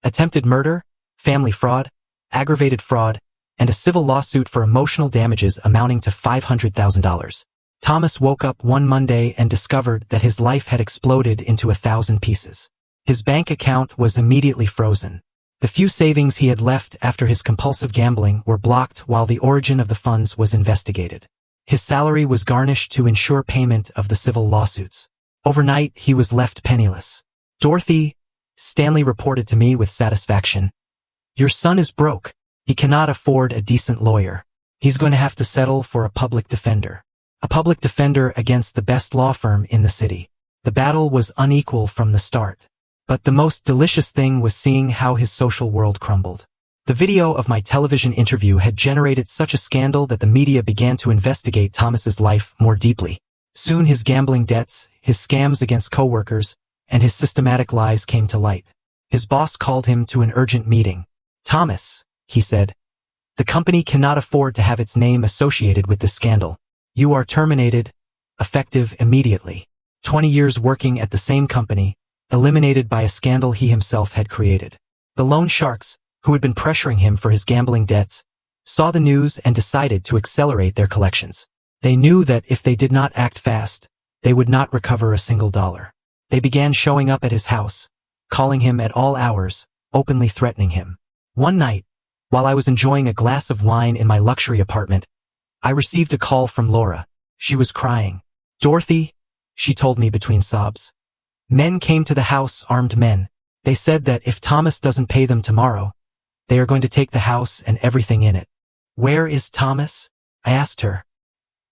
Speaker 1: Attempted murder, family fraud, aggravated fraud, and a civil lawsuit for emotional damages amounting to $500,000. Thomas woke up one Monday and discovered that his life had exploded into 1,000 pieces. His bank account was immediately frozen. The few savings he had left after his compulsive gambling were blocked while the origin of the funds was investigated. His salary was garnished to ensure payment of the civil lawsuits. Overnight, he was left penniless. "Dorothy," Stanley reported to me with satisfaction, "your son is broke. He cannot afford a decent lawyer. He's going to have to settle for a public defender. A public defender against the best law firm in the city." The battle was unequal from the start. But the most delicious thing was seeing how his social world crumbled. The video of my television interview had generated such a scandal that the media began to investigate Thomas's life more deeply. Soon his gambling debts, his scams against coworkers, and his systematic lies came to light. His boss called him to an urgent meeting. "Thomas," he said, "the company cannot afford to have its name associated with this scandal. You are terminated, effective immediately. 20 years working at the same company, eliminated by a scandal he himself had created." The loan sharks, who had been pressuring him for his gambling debts, saw the news and decided to accelerate their collections. They knew that if they did not act fast, they would not recover a single dollar. They began showing up at his house, calling him at all hours, openly threatening him. One night, while I was enjoying a glass of wine in my luxury apartment, I received a call from Laura. She was crying. "Dorothy," she told me between sobs. "Men came to the house, armed men. They said that if Thomas doesn't pay them tomorrow, they are going to take the house and everything in it." "Where is Thomas?" I asked her.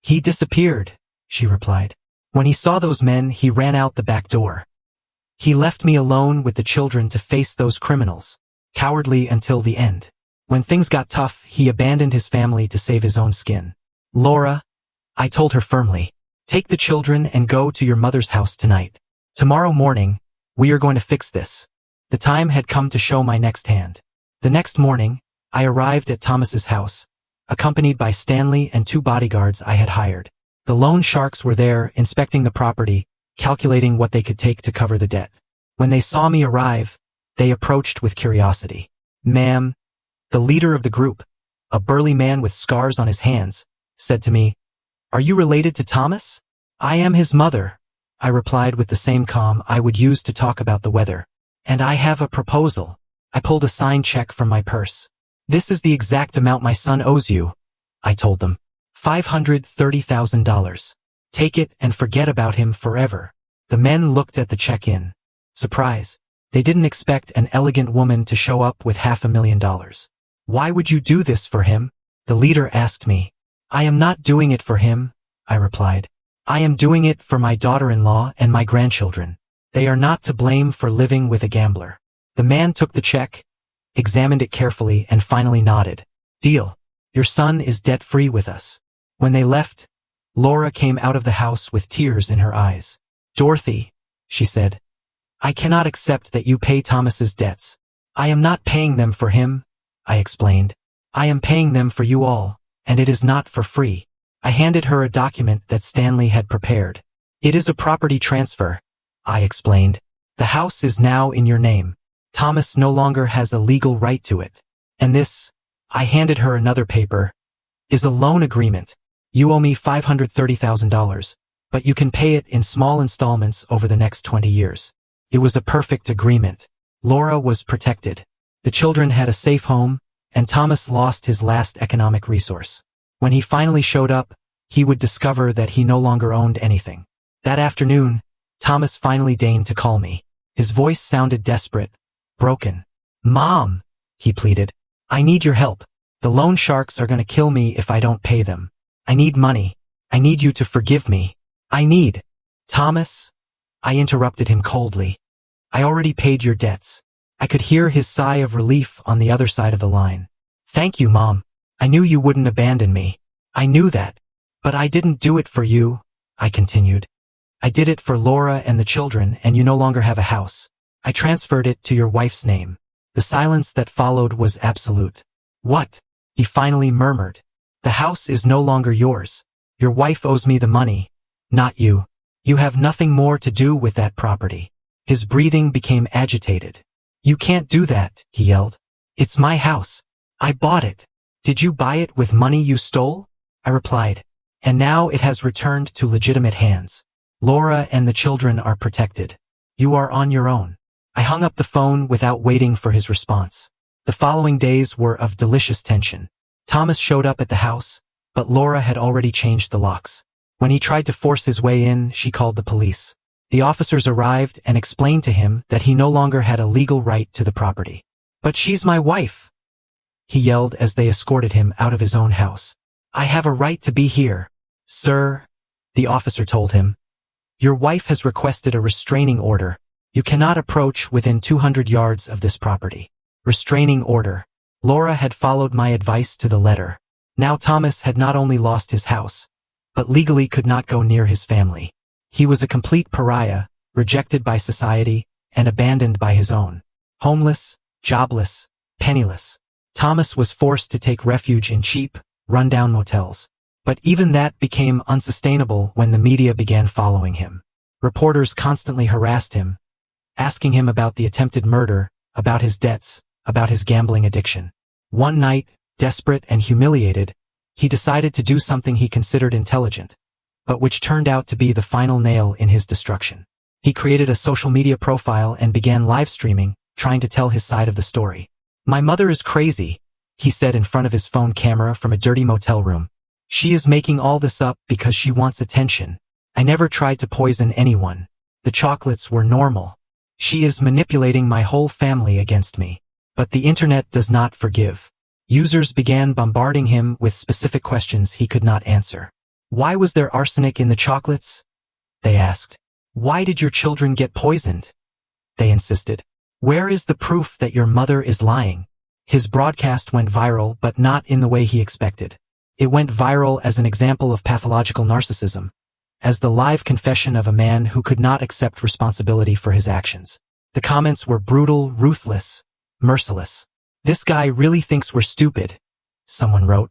Speaker 1: "He disappeared," she replied. "When he saw those men, he ran out the back door. He left me alone with the children to face those criminals, cowardly until the end. When things got tough, he abandoned his family to save his own skin." "Laura," I told her firmly, "take the children and go to your mother's house tonight. Tomorrow morning, we are going to fix this." The time had come to show my next hand. The next morning, I arrived at Thomas's house, accompanied by Stanley and 2 bodyguards I had hired. The loan sharks were there, inspecting the property, calculating what they could take to cover the debt. When they saw me arrive, they approached with curiosity. "Ma'am," the leader of the group, a burly man with scars on his hands, said to me, "Are you related to Thomas?" "I am his mother," I replied with the same calm I would use to talk about the weather. "And I have a proposal." I pulled a signed check from my purse. "This is the exact amount my son owes you," I told them. $530,000. "Take it and forget about him forever." The men looked at the check in surprise. They didn't expect an elegant woman to show up with $500,000. "Why would you do this for him?" the leader asked me. "I am not doing it for him," I replied. "I am doing it for my daughter-in-law and my grandchildren. They are not to blame for living with a gambler." The man took the check, examined it carefully, and finally nodded. "Deal. Your son is debt-free with us." When they left, Laura came out of the house with tears in her eyes. "Dorothy," she said, "I cannot accept that you pay Thomas's debts." "I am not paying them for him," I explained. "I am paying them for you all, and it is not for free." I handed her a document that Stanley had prepared. "It is a property transfer," I explained. "The house is now in your name. Thomas no longer has a legal right to it. And this," I handed her another paper, "is a loan agreement. You owe me $530,000, but you can pay it in small installments over the next 20 years. It was a perfect agreement. Laura was protected. The children had a safe home, and Thomas lost his last economic resource. When he finally showed up, he would discover that he no longer owned anything. That afternoon, Thomas finally deigned to call me. His voice sounded desperate, broken. "Mom," he pleaded, "I need your help. The loan sharks are going to kill me if I don't pay them. I need money. I need you to forgive me. I need—" "Thomas," I interrupted him coldly. "I already paid your debts." I could hear his sigh of relief on the other side of the line. "Thank you, Mom. I knew you wouldn't abandon me. I knew that. But I didn't do it for you," I continued. "I did it for Laura and the children, and you no longer have a house. I transferred it to your wife's name." The silence that followed was absolute. "What?" he finally murmured. "The house is no longer yours. Your wife owes me the money, not you. You have nothing more to do with that property." His breathing became agitated. "You can't do that," he yelled. "It's my house. I bought it." "Did you buy it with money you stole?" I replied. "And now it has returned to legitimate hands. Laura and the children are protected. You are on your own." I hung up the phone without waiting for his response. The following days were of delicious tension. Thomas showed up at the house, but Laura had already changed the locks. When he tried to force his way in, she called the police. The officers arrived and explained to him that he no longer had a legal right to the property. "But she's my wife," he yelled as they escorted him out of his own house. "I have a right to be here." "Sir," the officer told him, "your wife has requested a restraining order. You cannot approach within 200 yards of this property." Restraining order. Laura had followed my advice to the letter. Now Thomas had not only lost his house, but legally could not go near his family. He was a complete pariah, rejected by society, and abandoned by his own. Homeless, jobless, penniless. Thomas was forced to take refuge in cheap, run-down motels. But even that became unsustainable when the media began following him. Reporters constantly harassed him, asking him about the attempted murder, about his debts, about his gambling addiction. One night, desperate and humiliated, he decided to do something he considered intelligent, but which turned out to be the final nail in his destruction. He created a social media profile and began live streaming, trying to tell his side of the story. "My mother is crazy," he said in front of his phone camera from a dirty motel room. "She is making all this up because she wants attention. I never tried to poison anyone. The chocolates were normal. She is manipulating my whole family against me." But the internet does not forgive. Users began bombarding him with specific questions he could not answer. "Why was there arsenic in the chocolates?" they asked. "Why did your children get poisoned?" they insisted. "Where is the proof that your mother is lying?" His broadcast went viral, but not in the way he expected. It went viral as an example of pathological narcissism, as the live confession of a man who could not accept responsibility for his actions. The comments were brutal, ruthless, merciless. "This guy really thinks we're stupid," someone wrote.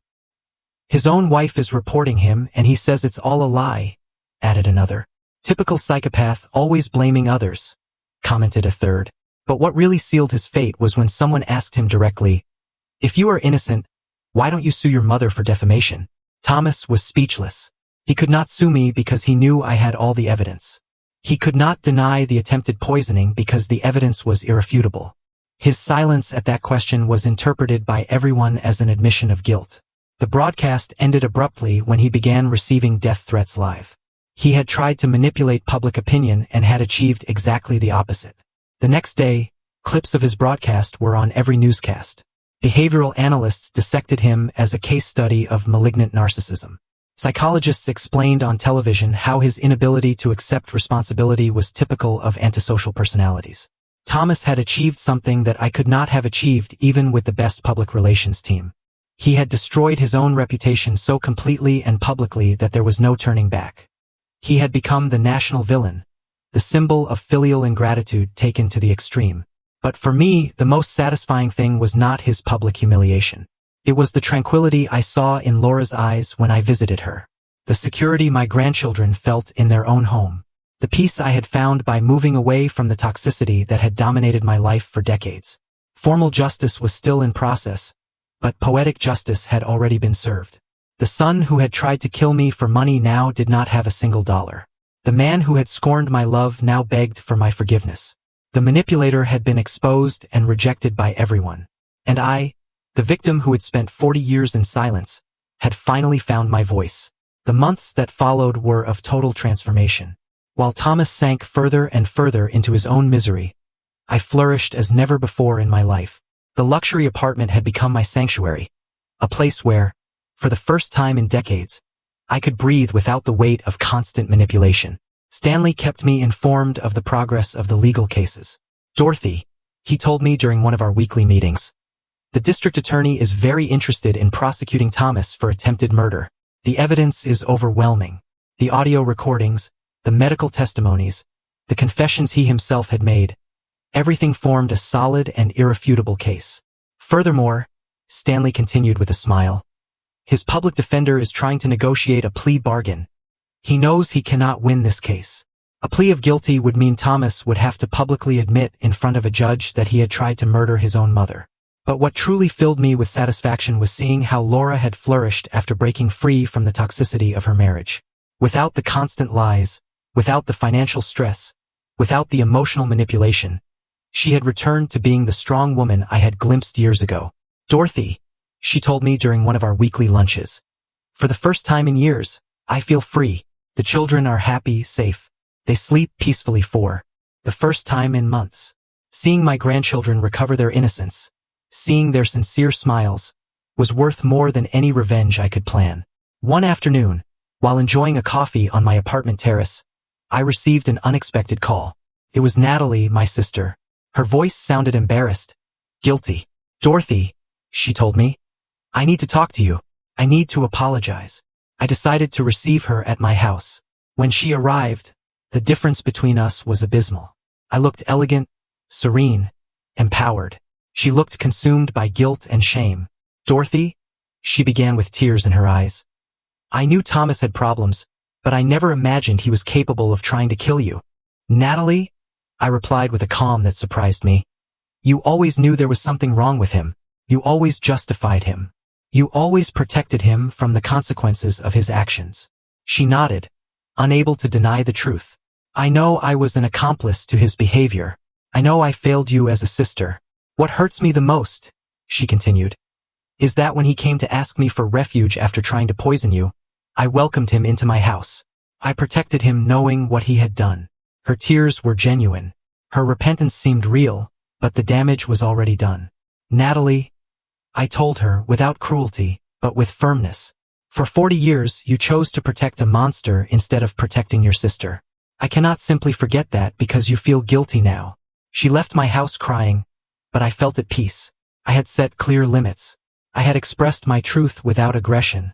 Speaker 1: "His own wife is reporting him and he says it's all a lie," added another. "Typical psychopath, always blaming others," commented a third. But what really sealed his fate was when someone asked him directly, "If you are innocent, why don't you sue your mother for defamation?" Thomas was speechless. He could not sue me because he knew I had all the evidence. He could not deny the attempted poisoning because the evidence was irrefutable. His silence at that question was interpreted by everyone as an admission of guilt. The broadcast ended abruptly when he began receiving death threats live. He had tried to manipulate public opinion and had achieved exactly the opposite. The next day, clips of his broadcast were on every newscast. Behavioral analysts dissected him as a case study of malignant narcissism. Psychologists explained on television how his inability to accept responsibility was typical of antisocial personalities. Thomas had achieved something that I could not have achieved even with the best public relations team. He had destroyed his own reputation so completely and publicly that there was no turning back. He had become the national villain, the symbol of filial ingratitude taken to the extreme. But for me, the most satisfying thing was not his public humiliation. It was the tranquility I saw in Laura's eyes when I visited her. The security my grandchildren felt in their own home. The peace I had found by moving away from the toxicity that had dominated my life for decades. Formal justice was still in process, but poetic justice had already been served. The son who had tried to kill me for money now did not have a single dollar. The man who had scorned my love now begged for my forgiveness. The manipulator had been exposed and rejected by everyone. And I, the victim who had spent 40 years in silence, had finally found my voice. The months that followed were of total transformation. While Thomas sank further and further into his own misery, I flourished as never before in my life. The luxury apartment had become my sanctuary, a place where, for the first time in decades, I could breathe without the weight of constant manipulation. Stanley kept me informed of the progress of the legal cases. "Dorothy," he told me during one of our weekly meetings, "the district attorney is very interested in prosecuting Thomas for attempted murder. The evidence is overwhelming. The audio recordings, the medical testimonies, the confessions he himself had made, everything formed a solid and irrefutable case. Furthermore," Stanley continued with a smile, "his public defender is trying to negotiate a plea bargain. He knows he cannot win this case. A plea of guilty would mean Thomas would have to publicly admit in front of a judge that he had tried to murder his own mother. But what truly filled me with satisfaction was seeing how Laura had flourished after breaking free from the toxicity of her marriage. Without the constant lies, without the financial stress, without the emotional manipulation, She had returned to being the strong woman I had glimpsed years ago. "Dorothy," she told me during one of our weekly lunches. "For the first time in years, I feel free. The children are happy, safe. They sleep peacefully for the first time in months. Seeing my grandchildren recover their innocence, seeing their sincere smiles, was worth more than any revenge I could plan." One afternoon, while enjoying a coffee on my apartment terrace, I received an unexpected call. It was Natalie, my sister. Her voice sounded embarrassed, guilty. "Dorothy," she told me, "I need to talk to you. I need to apologize." I decided to receive her at my house. When she arrived, the difference between us was abysmal. I looked elegant, serene, empowered. She looked consumed by guilt and shame. "Dorothy," she began with tears in her eyes, "I knew Thomas had problems, but I never imagined he was capable of trying to kill you." "Natalie," I replied with a calm that surprised me, "you always knew there was something wrong with him. You always justified him. You always protected him from the consequences of his actions." She nodded, unable to deny the truth. "I know I was an accomplice to his behavior. I know I failed you as a sister. What hurts me the most," she continued, "is that when he came to ask me for refuge after trying to poison you, I welcomed him into my house. I protected him knowing what he had done." Her tears were genuine. Her repentance seemed real, but the damage was already done. "Natalie," I told her, without cruelty, but with firmness, "for 40 years you chose to protect a monster instead of protecting your sister. I cannot simply forget that because you feel guilty now." She left my house crying, but I felt at peace. I had set clear limits. I had expressed my truth without aggression,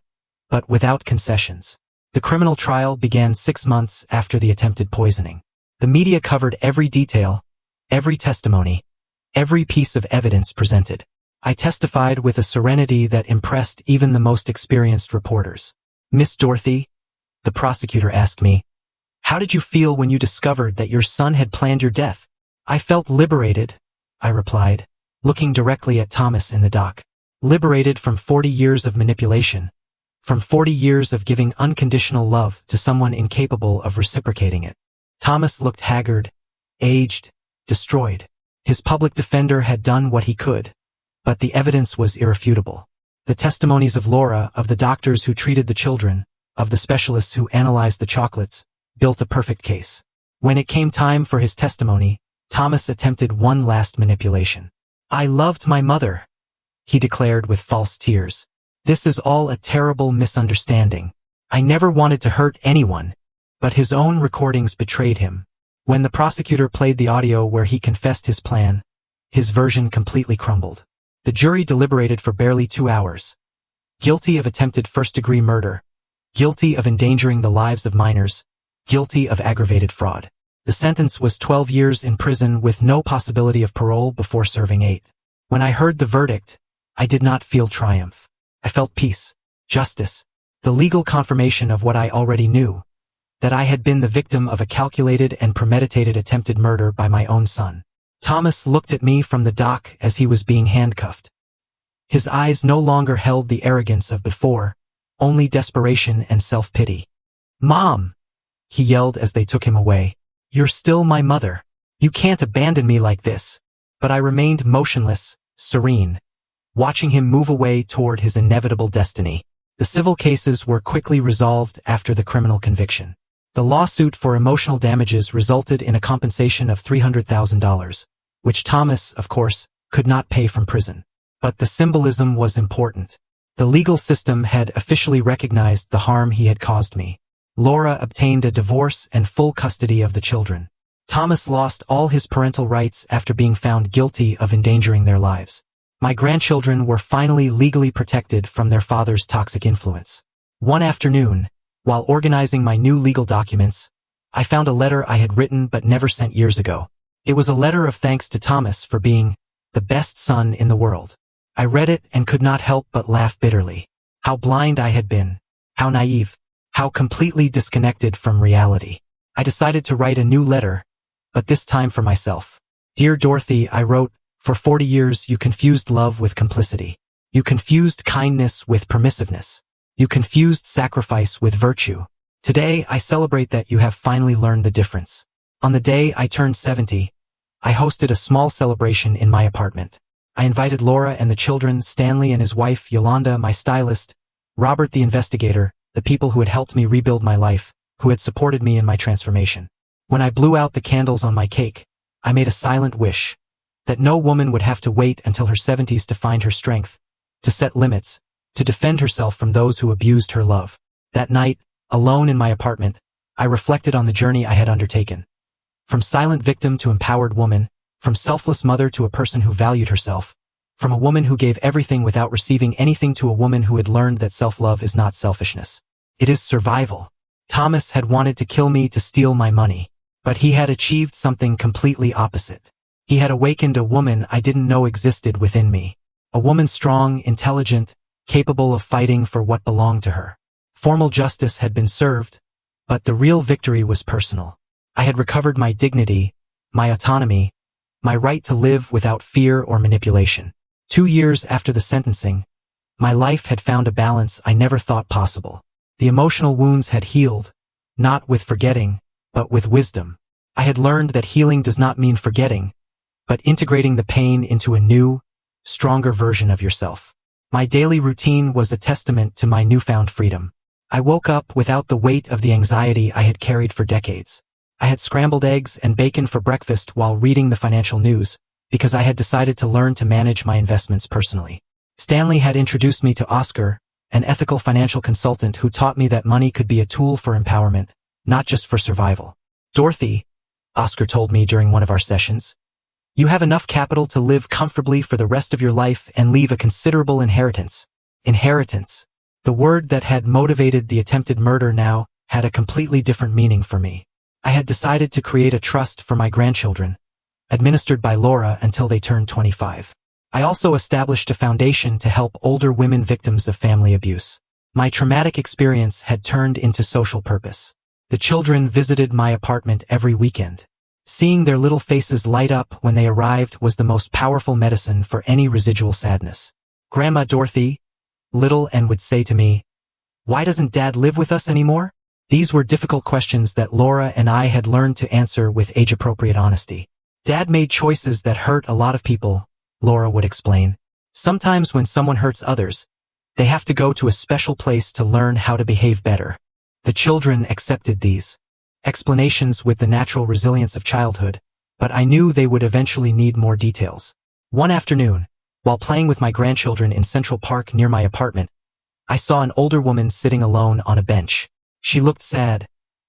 Speaker 1: but without concessions. The criminal trial began 6 months after the attempted poisoning. The media covered every detail, every testimony, every piece of evidence presented. I testified with a serenity that impressed even the most experienced reporters. "Miss Dorothy," the prosecutor asked me, "how did you feel when you discovered that your son had planned your death?" "I felt liberated," I replied, looking directly at Thomas in the dock. "Liberated from 40 years of manipulation, from 40 years of giving unconditional love to someone incapable of reciprocating it." Thomas looked haggard, aged, destroyed. His public defender had done what he could, but the evidence was irrefutable. The testimonies of Laura, of the doctors who treated the children, of the specialists who analyzed the chocolates, built a perfect case. When it came time for his testimony, Thomas attempted one last manipulation. "I loved my mother," he declared with false tears. "This is all a terrible misunderstanding. I never wanted to hurt anyone." But his own recordings betrayed him. When the prosecutor played the audio where he confessed his plan, his version completely crumbled. The jury deliberated for barely 2 hours. Guilty of attempted first-degree murder, guilty of endangering the lives of minors, guilty of aggravated fraud. The sentence was 12 years in prison with no possibility of parole before serving 8. When I heard the verdict, I did not feel triumph. I felt peace, justice, the legal confirmation of what I already knew, that I had been the victim of a calculated and premeditated attempted murder by my own son. Thomas looked at me from the dock as he was being handcuffed. His eyes no longer held the arrogance of before, only desperation and self-pity. "Mom!" he yelled as they took him away. "You're still my mother. You can't abandon me like this." But I remained motionless, serene, watching him move away toward his inevitable destiny. The civil cases were quickly resolved after the criminal conviction. The lawsuit for emotional damages resulted in a compensation of $300,000, which Thomas, of course, could not pay from prison. But the symbolism was important. The legal system had officially recognized the harm he had caused me. Laura obtained a divorce and full custody of the children. Thomas lost all his parental rights after being found guilty of endangering their lives. My grandchildren were finally legally protected from their father's toxic influence. One afternoon, while organizing my new legal documents, I found a letter I had written but never sent years ago. It was a letter of thanks to Thomas for being the best son in the world. I read it and could not help but laugh bitterly. How blind I had been. How naive. How completely disconnected from reality. I decided to write a new letter, but this time for myself. "Dear Dorothy," I wrote, "for 40 years you confused love with complicity. You confused kindness with permissiveness. You confused sacrifice with virtue. Today I celebrate that you have finally learned the difference. On the day I turned 70, I hosted a small celebration in my apartment. I invited Laura and the children, Stanley and his wife, Yolanda, my stylist, Robert the investigator, the people who had helped me rebuild my life, who had supported me in my transformation. When I blew out the candles on my cake, I made a silent wish that no woman would have to wait until her 70s to find her strength, to set limits, to defend herself from those who abused her love. That night, alone in my apartment, I reflected on the journey I had undertaken. From silent victim to empowered woman, from selfless mother to a person who valued herself, from a woman who gave everything without receiving anything to a woman who had learned that self-love is not selfishness. It is survival. Thomas had wanted to kill me to steal my money, but he had achieved something completely opposite. He had awakened a woman I didn't know existed within me. A woman strong, intelligent, capable of fighting for what belonged to her. Formal justice had been served, but the real victory was personal. I had recovered my dignity, my autonomy, my right to live without fear or manipulation. 2 years after the sentencing, my life had found a balance I never thought possible. The emotional wounds had healed, not with forgetting, but with wisdom. I had learned that healing does not mean forgetting, but integrating the pain into a new, stronger version of yourself. My daily routine was a testament to my newfound freedom. I woke up without the weight of the anxiety I had carried for decades. I had scrambled eggs and bacon for breakfast while reading the financial news, because I had decided to learn to manage my investments personally. Stanley had introduced me to Oscar, an ethical financial consultant who taught me that money could be a tool for empowerment, not just for survival. Dorothy, Oscar told me during one of our sessions, you have enough capital to live comfortably for the rest of your life and leave a considerable inheritance. Inheritance. The word that had motivated the attempted murder now had a completely different meaning for me. I had decided to create a trust for my grandchildren, administered by Laura until they turned 25. I also established a foundation to help older women victims of family abuse. My traumatic experience had turned into social purpose. The children visited my apartment every weekend. Seeing their little faces light up when they arrived was the most powerful medicine for any residual sadness. Grandma Dorothy, little and would say to me, "Why doesn't Dad live with us anymore?" These were difficult questions that Laura and I had learned to answer with age-appropriate honesty. Dad made choices that hurt a lot of people, Laura would explain. Sometimes when someone hurts others, they have to go to a special place to learn how to behave better. The children accepted these explanations with the natural resilience of childhood, but I knew they would eventually need more details. One afternoon, while playing with my grandchildren in Central Park near my apartment, I saw an older woman sitting alone on a bench. She looked sad,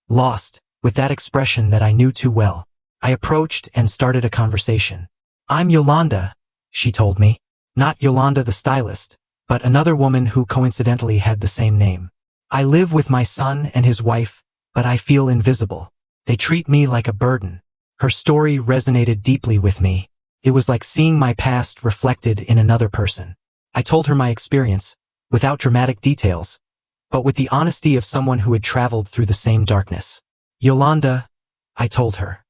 Speaker 1: lost, with that expression that I knew too well. I approached and started a conversation. "I'm Yolanda," she told me. Not Yolanda the stylist, but another woman who coincidentally had the same name. "I live with my son and his wife, but I feel invisible. They treat me like a burden." Her story resonated deeply with me. It was like seeing my past reflected in another person. I told her my experience, without dramatic details, but with the honesty of someone who had traveled through the same darkness. "Yolanda," I told her,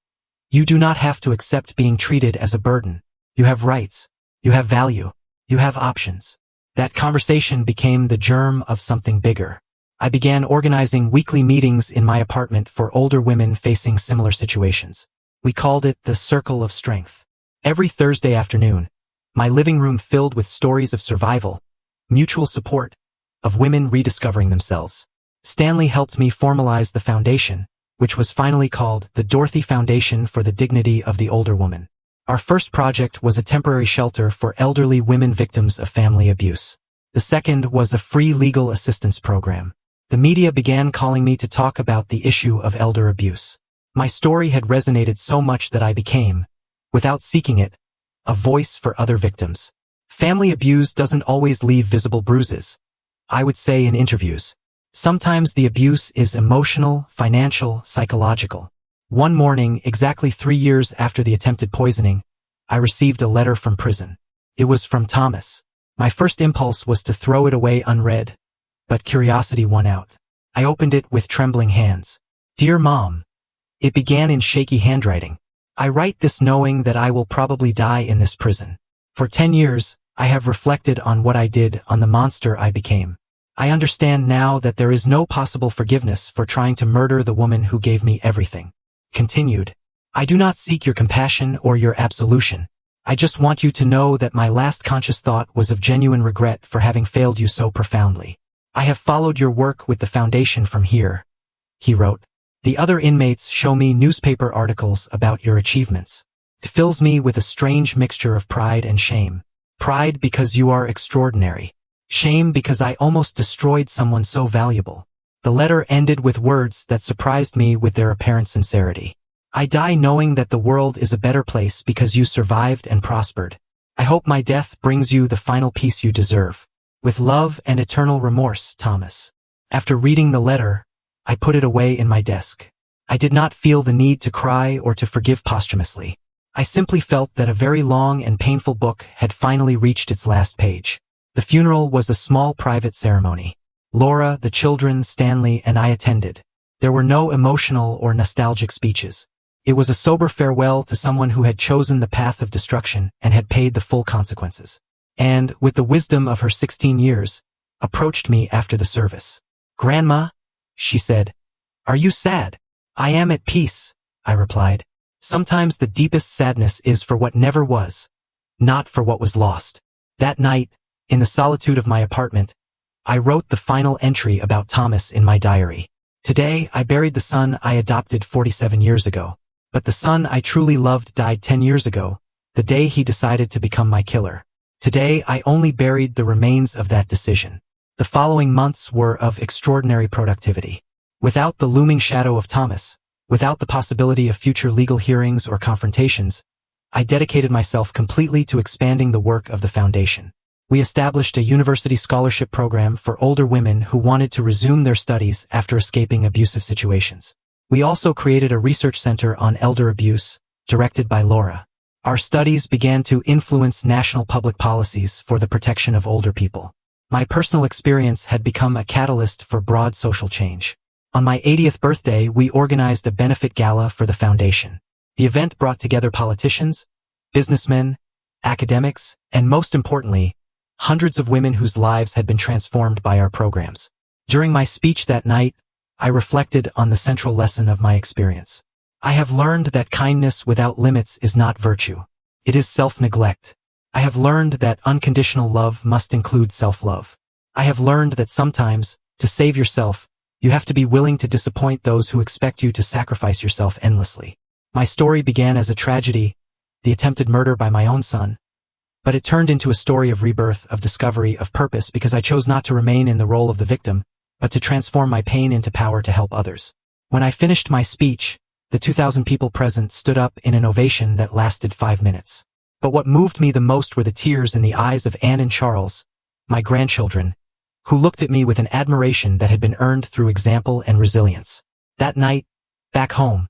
Speaker 1: "you do not have to accept being treated as a burden. You have rights. You have value. You have options." That conversation became the germ of something bigger. I began organizing weekly meetings in my apartment for older women facing similar situations. We called it the Circle of Strength. Every Thursday afternoon, my living room filled with stories of survival, mutual support, of women rediscovering themselves. Stanley helped me formalize the foundation, which was finally called the Dorothy Foundation for the Dignity of the Older Woman. Our first project was a temporary shelter for elderly women victims of family abuse. The second was a free legal assistance program. The media began calling me to talk about the issue of elder abuse. My story had resonated so much that I became, without seeking it, a voice for other victims. Family abuse doesn't always leave visible bruises, I would say in interviews. Sometimes the abuse is emotional, financial, psychological. One morning, exactly 3 years after the attempted poisoning, I received a letter from prison. It was from Thomas. My first impulse was to throw it away unread, but curiosity won out. I opened it with trembling hands. "Dear Mom," it began in shaky handwriting. "I write this knowing that I will probably die in this prison. For 10 years, I have reflected on what I did, on the monster I became. I understand now that there is no possible forgiveness for trying to murder the woman who gave me everything." Continued, I do not seek your compassion or your absolution. I just want you to know that my last conscious thought was of genuine regret for having failed you so profoundly. I have followed your work with the foundation from here, he wrote. The other inmates show me newspaper articles about your achievements. It fills me with a strange mixture of pride and shame. Pride because you are extraordinary. Shame because I almost destroyed someone so valuable. The letter ended with words that surprised me with their apparent sincerity. I die knowing that the world is a better place because you survived and prospered. I hope my death brings you the final peace you deserve. With love and eternal remorse, Thomas. After reading the letter, I put it away in my desk. I did not feel the need to cry or to forgive posthumously. I simply felt that a very long and painful book had finally reached its last page. The funeral was a small private ceremony. Laura, the children, Stanley, and I attended. There were no emotional or nostalgic speeches. It was a sober farewell to someone who had chosen the path of destruction and had paid the full consequences. And, with the wisdom of her 16 years, approached me after the service. "Grandma," she said, "are you sad?" "I am at peace," I replied. Sometimes the deepest sadness is for what never was, not for what was lost. That night, in the solitude of my apartment, I wrote the final entry about Thomas in my diary. Today, I buried the son I adopted 47 years ago. But the son I truly loved died 10 years ago, the day he decided to become my killer. Today, I only buried the remains of that decision. The following months were of extraordinary productivity. Without the looming shadow of Thomas, without the possibility of future legal hearings or confrontations, I dedicated myself completely to expanding the work of the foundation. We established a university scholarship program for older women who wanted to resume their studies after escaping abusive situations. We also created a research center on elder abuse, directed by Laura. Our studies began to influence national public policies for the protection of older people. My personal experience had become a catalyst for broad social change. On my 80th birthday, we organized a benefit gala for the foundation. The event brought together politicians, businessmen, academics, and most importantly, hundreds of women whose lives had been transformed by our programs. During my speech that night, I reflected on the central lesson of my experience. I have learned that kindness without limits is not virtue. It is self-neglect. I have learned that unconditional love must include self-love. I have learned that sometimes, to save yourself, you have to be willing to disappoint those who expect you to sacrifice yourself endlessly. My story began as a tragedy, the attempted murder by my own son, but it turned into a story of rebirth, of discovery, of purpose, because I chose not to remain in the role of the victim, but to transform my pain into power to help others. When I finished my speech, the 2,000 people present stood up in an ovation that lasted 5 minutes. But what moved me the most were the tears in the eyes of Anne and Charles, my grandchildren, who looked at me with an admiration that had been earned through example and resilience. That night, back home,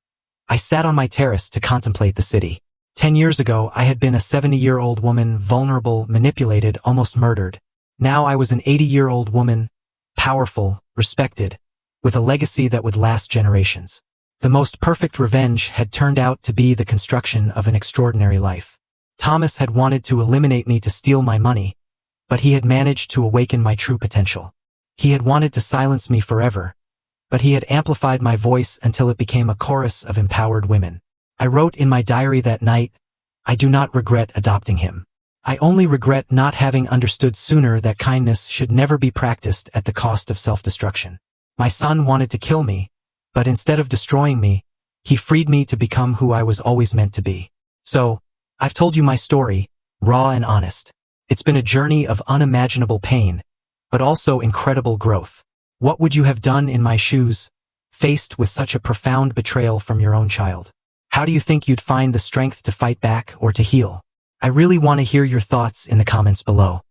Speaker 1: I sat on my terrace to contemplate the city. 10 years ago, I had been a 70-year-old woman, vulnerable, manipulated, almost murdered. Now I was an 80-year-old woman, powerful, respected, with a legacy that would last generations. The most perfect revenge had turned out to be the construction of an extraordinary life. Thomas had wanted to eliminate me to steal my money, but he had managed to awaken my true potential. He had wanted to silence me forever, but he had amplified my voice until it became a chorus of empowered women. I wrote in my diary that night, "I do not regret adopting him. I only regret not having understood sooner that kindness should never be practiced at the cost of self-destruction. My son wanted to kill me, but instead of destroying me, he freed me to become who I was always meant to be." So, I've told you my story, raw and honest. It's been a journey of unimaginable pain, but also incredible growth. What would you have done in my shoes, faced with such a profound betrayal from your own child? How do you think you'd find the strength to fight back or to heal? I really want to hear your thoughts in the comments below.